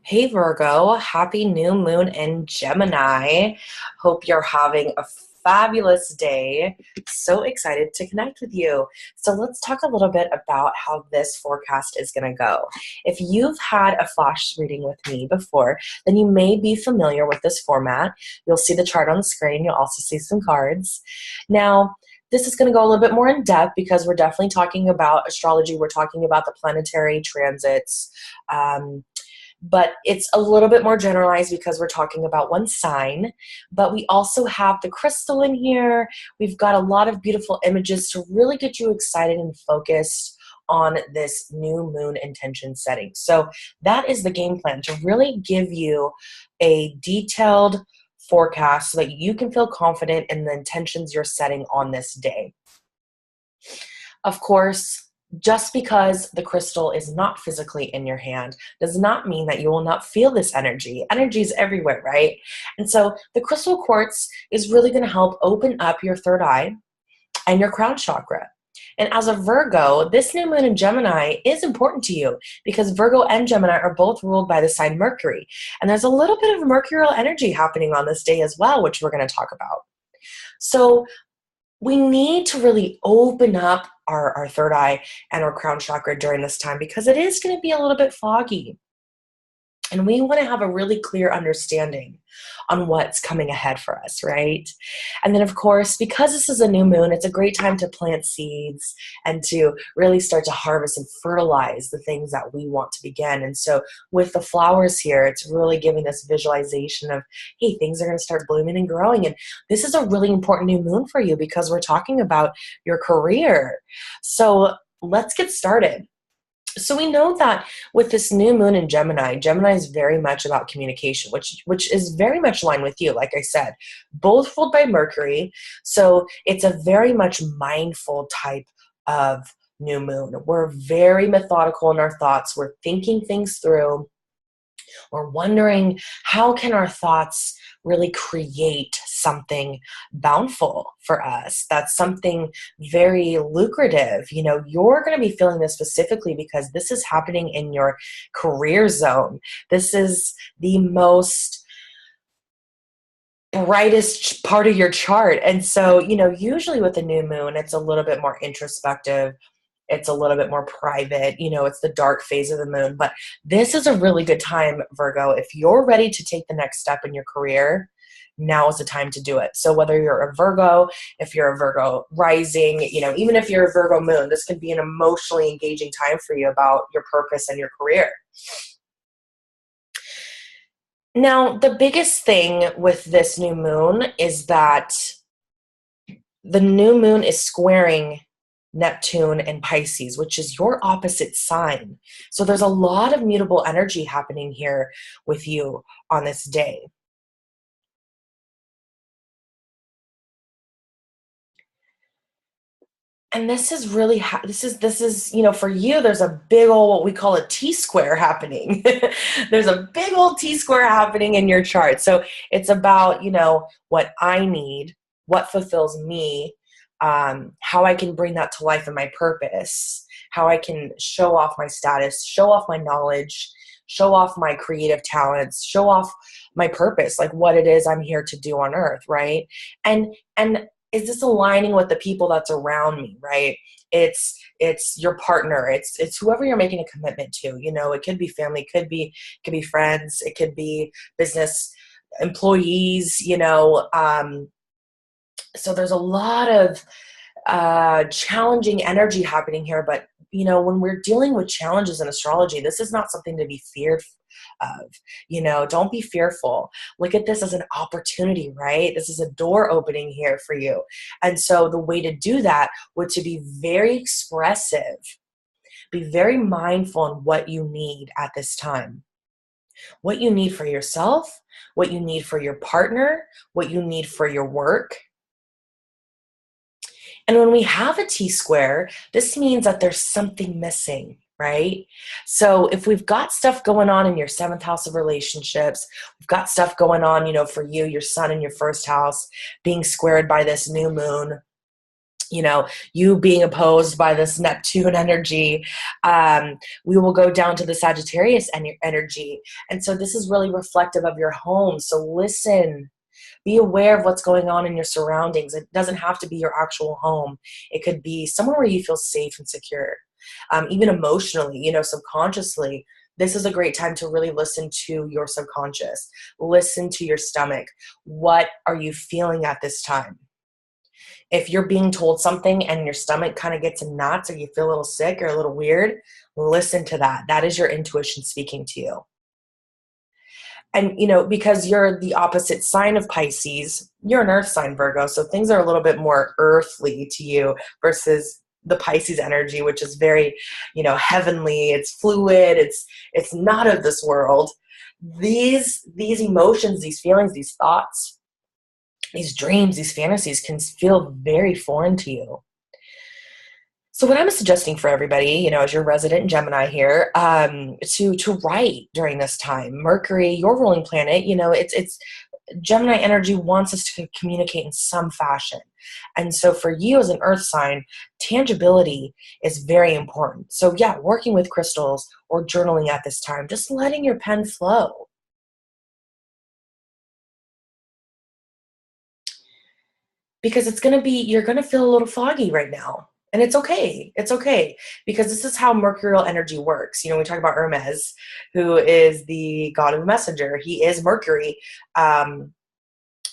Hey Virgo, happy new moon in Gemini. Hope you're having a fabulous day. So excited to connect with you. So let's talk a little bit about how this forecast is going to go. If you've had a flash reading with me before, then you may be familiar with this format. You'll see the chart on the screen. You'll also see some cards. Now, this is going to go a little bit more in depth because we're definitely talking about astrology. We're talking about the planetary transits. But it's a little bit more generalized because we're talking about one sign. But we also have the crystal in here. We've got a lot of beautiful images to really get you excited and focused on this new moon intention setting. So that is the game plan, to really give you a detailed forecast so that you can feel confident in the intentions you're setting on this day. Of course, just because the crystal is not physically in your hand does not mean that you will not feel this energy. Energy is everywhere, right? And so the crystal quartz is really going to help open up your third eye and your crown chakra. And as a Virgo, this new moon in Gemini is important to you because Virgo and Gemini are both ruled by the sign Mercury. And there's a little bit of mercurial energy happening on this day as well, which we're going to talk about. So we need to really open up our third eye and our crown chakra during this time because it is going to be a little bit foggy. And we want to have a really clear understanding on what's coming ahead for us, right? And then, of course, because this is a new moon, it's a great time to plant seeds and to really start to harvest and fertilize the things that we want to begin. And so with the flowers here, it's really giving this visualization of, hey, things are going to start blooming and growing. And this is a really important new moon for you because we're talking about your career. So let's get started. So we know that with this new moon in Gemini, Gemini is very much about communication, which is very much aligned with you, like I said, both ruled by Mercury. So it's a very much mindful type of new moon. We're very methodical in our thoughts. We're thinking things through. We're wondering, how can our thoughts really create something bountiful for us? That's something very lucrative. You know, you're going to be feeling this specifically because this is happening in your career zone. This is the most brightest part of your chart. And so, you know, usually with the new moon, it's a little bit more introspective. It's a little bit more private, you know, it's the dark phase of the moon. But this is a really good time, Virgo. If you're ready to take the next step in your career, now is the time to do it. So whether you're a Virgo, if you're a Virgo rising, you know, even if you're a Virgo moon, this could be an emotionally engaging time for you about your purpose and your career. Now, the biggest thing with this new moon is that the new moon is squaring Neptune and Pisces, which is your opposite sign. So there's a lot of mutable energy happening here with you on this day. And this is really, this is, you know, for you, there's a big old, what we call a T-square happening. There's a big old T-square happening in your chart. So it's about, you know, what I need, what fulfills me, how I can bring that to life in my purpose, how I can show off my status, show off my knowledge, show off my creative talents, show off my purpose, like what it is I'm here to do on earth, right? And is this aligning with the people that's around me, right? It's your partner, it's whoever you're making a commitment to. You know, it could be family, it could be friends, it could be business employees, you know. So there's a lot of challenging energy happening here. But, you know, when we're dealing with challenges in astrology, this is not something to be feared of. You know, don't be fearful. Look at this as an opportunity, right? This is a door opening here for you. And so the way to do that would to be very expressive, be very mindful in what you need at this time. What you need for yourself, what you need for your partner, what you need for your work. And when we have a T-square, this means that there's something missing, right? So if we've got stuff going on in your seventh house of relationships, we've got stuff going on, you know, for you, your sun in your first house, being squared by this new moon, You being opposed by this Neptune energy, we will go down to the Sagittarius energy. And so this is really reflective of your home. So listen, be aware of what's going on in your surroundings. It doesn't have to be your actual home. It could be somewhere where you feel safe and secure. Even emotionally, subconsciously, this is a great time to really listen to your subconscious. Listen to your stomach. What are you feeling at this time? If you're being told something and your stomach kind of gets in knots, or you feel a little sick or a little weird, listen to that. That is your intuition speaking to you. And, because you're the opposite sign of Pisces, you're an earth sign, Virgo. So things are a little bit more earthly to you versus the Pisces energy, which is very, heavenly. It's fluid. It's not of this world. These emotions, these feelings, these thoughts, these dreams, these fantasies can feel very foreign to you. So what I'm suggesting for everybody, as your resident Gemini here, to write during this time. Mercury, your ruling planet, it's Gemini energy wants us to communicate in some fashion. And so for you as an earth sign, tangibility is very important. So yeah, working with crystals or journaling at this time, just letting your pen flow. Because you're going to feel a little foggy right now. And it's okay. It's okay. Because this is how mercurial energy works. We talk about Hermes, who is the god of the messenger. He is Mercury.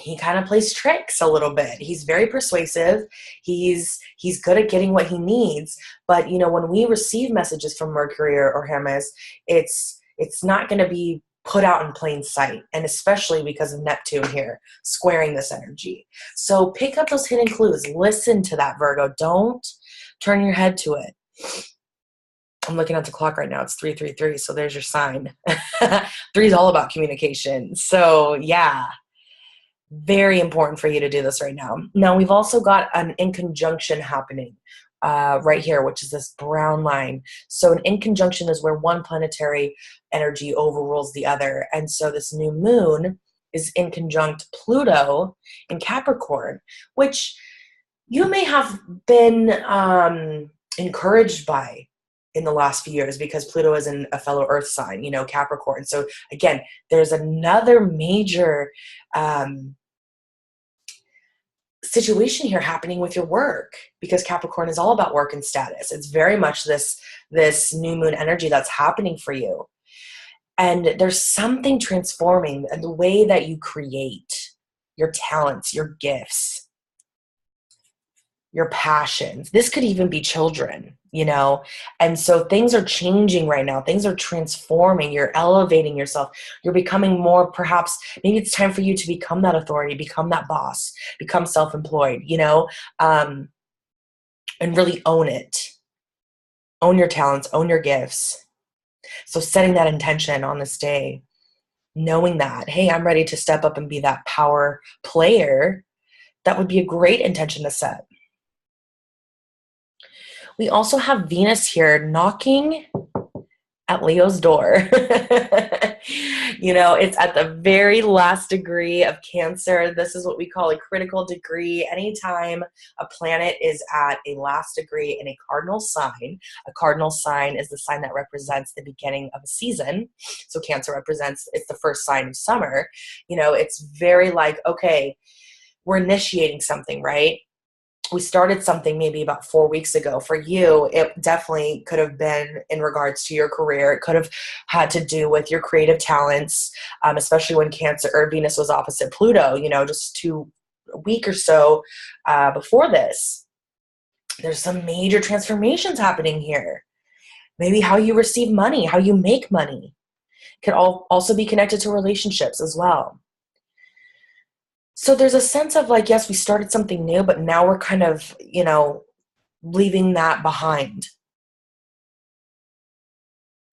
He kind of plays tricks a little bit. He's very persuasive. He's good at getting what he needs. But, when we receive messages from Mercury or Hermes, it's not going to be put out in plain sight, and especially because of Neptune here squaring this energy. So pick up those hidden clues. Listen to that, Virgo. Don't turn your head to it. I'm looking at the clock right now. It's 3:33, so there's your sign. 3 is all about communication. So yeah, very important for you to do this right now. Now, we've also got an in conjunction happening right here, which is this brown line. So an in conjunction is where one planetary energy overrules the other. And so this new moon is in conjunct Pluto in Capricorn, which you may have been encouraged by in the last few years, because Pluto is in a fellow earth sign, Capricorn. So again, there's another major situation here happening with your work, because Capricorn is all about work and status. It's very much this new moon energy that's happening for you. And there's something transforming in the way that you create your talents, your gifts, your passions. This could even be children, And so things are changing right now. Things are transforming. You're elevating yourself. You're becoming more, perhaps, maybe it's time for you to become that authority, become that boss, become self-employed, and really own it. Own your talents, own your gifts. So setting that intention on this day, knowing that, hey, I'm ready to step up and be that power player, that would be a great intention to set. We also have Venus here knocking at Leo's door. It's at the very last degree of Cancer. This is what we call a critical degree. Anytime a planet is at a last degree in a cardinal sign is the sign that represents the beginning of a season. So Cancer it's the first sign of summer. It's very like, okay, we're initiating something, right? We started something maybe about 4 weeks ago. For you, it definitely could have been in regards to your career. It could have had to do with your creative talents, especially when Cancer or Venus was opposite Pluto, just a week or so before this. There's some major transformations happening here. Maybe how you receive money, how you make money. Could also be connected to relationships as well. So there's a sense of like, yes, we started something new, but now we're kind of, leaving that behind.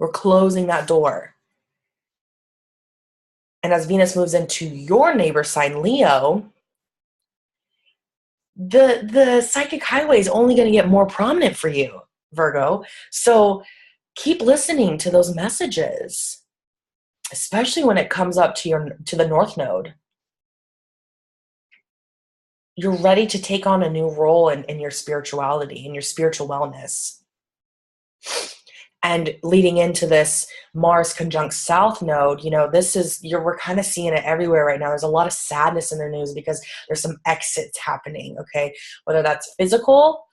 We're closing that door. And as Venus moves into your neighbor sign, Leo, the psychic highway is only going to get more prominent for you, Virgo. So keep listening to those messages, especially when it comes up to the North Node. you're ready to take on a new role in your spirituality, in your spiritual wellness. And leading into this Mars conjunct South node, we're kind of seeing it everywhere right now. There's a lot of sadness in the news because there's some exits happening, okay? Whether that's physical,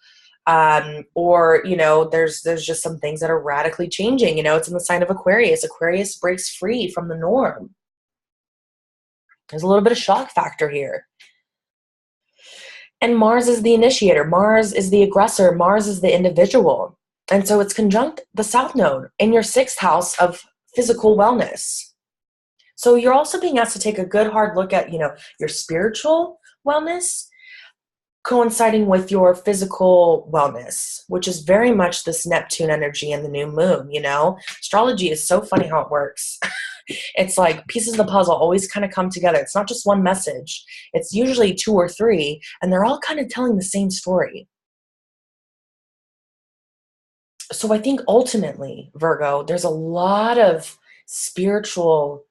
or there's just some things that are radically changing. It's in the sign of Aquarius. Aquarius breaks free from the norm. There's a little bit of shock factor here. And Mars is the initiator. Mars is the aggressor. Mars is the individual. And so it's conjunct the South Node in your 6th house of physical wellness. So you're also being asked to take a good hard look at, your spiritual wellness coinciding with your physical wellness, which is very much this Neptune energy and the new moon. Astrology is so funny how it works. It's like pieces of the puzzle always kind of come together. It's not just one message. It's usually 2 or 3, and they're all kind of telling the same story. So I think ultimately, Virgo, there's a lot of spiritual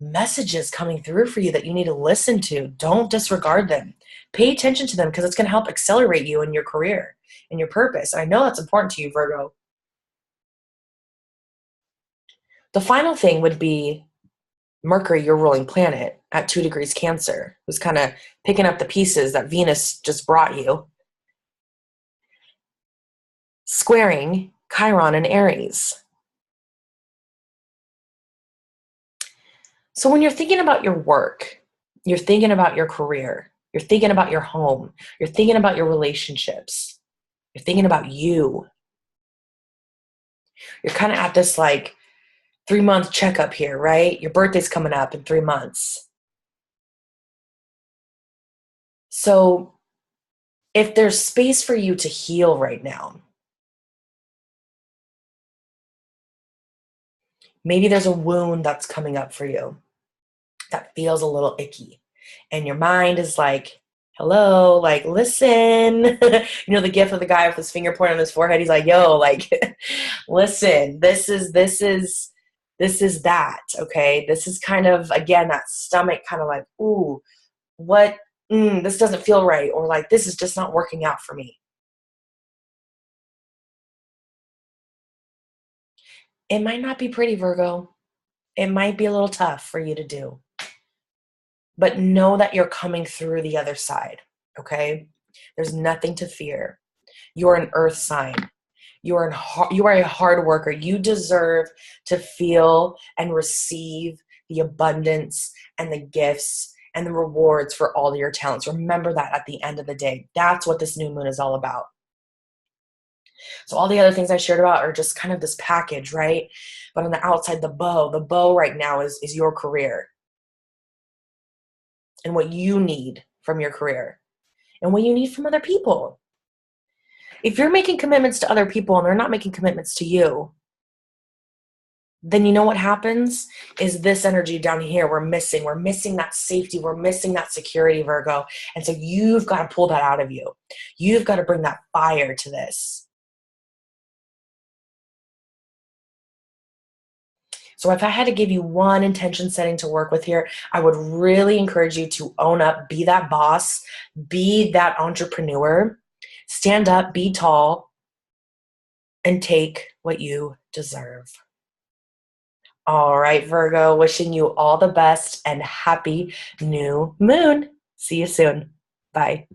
messages coming through for you that you need to listen to. Don't disregard them. Pay attention to them because it's going to help accelerate you in your career and your purpose. And I know that's important to you, Virgo. The final thing would be Mercury, your ruling planet, at 2 degrees Cancer, who's kind of picking up the pieces that Venus just brought you, squaring Chiron and Aries. So when you're thinking about your work, you're thinking about your career, you're thinking about your home, you're thinking about your relationships, you're thinking about you. You're kind of at this 3-month checkup here, right? Your birthday's coming up in 3 months. So if there's space for you to heal right now, maybe there's a wound that's coming up for you that feels a little icky. And your mind is like, hello, listen. The gif of the guy with his finger pointing on his forehead. He's like, yo, listen, this is that, okay? This is kind of, again, that stomach kind of like, ooh, what, this doesn't feel right. Or this is just not working out for me. It might not be pretty, Virgo. It might be a little tough for you to do. But know that you're coming through the other side, okay? There's nothing to fear. You're an earth sign. You are a hard worker. You deserve to feel and receive the abundance and the gifts and the rewards for all of your talents. Remember that at the end of the day. That's what this new moon is all about. So all the other things I shared about are just kind of this package, right? But on the outside, the bow right now is your career and what you need from your career and what you need from other people. If you're making commitments to other people and they're not making commitments to you, then you know what happens is this energy down here, we're missing that safety, we're missing that security, Virgo. And so you've got to pull that out of you. You've got to bring that fire to this. So if I had to give you one intention setting to work with here, I would really encourage you to own up, be that boss, be that entrepreneur, stand up, be tall, and take what you deserve. All right, Virgo, wishing you all the best and happy new moon. See you soon. Bye.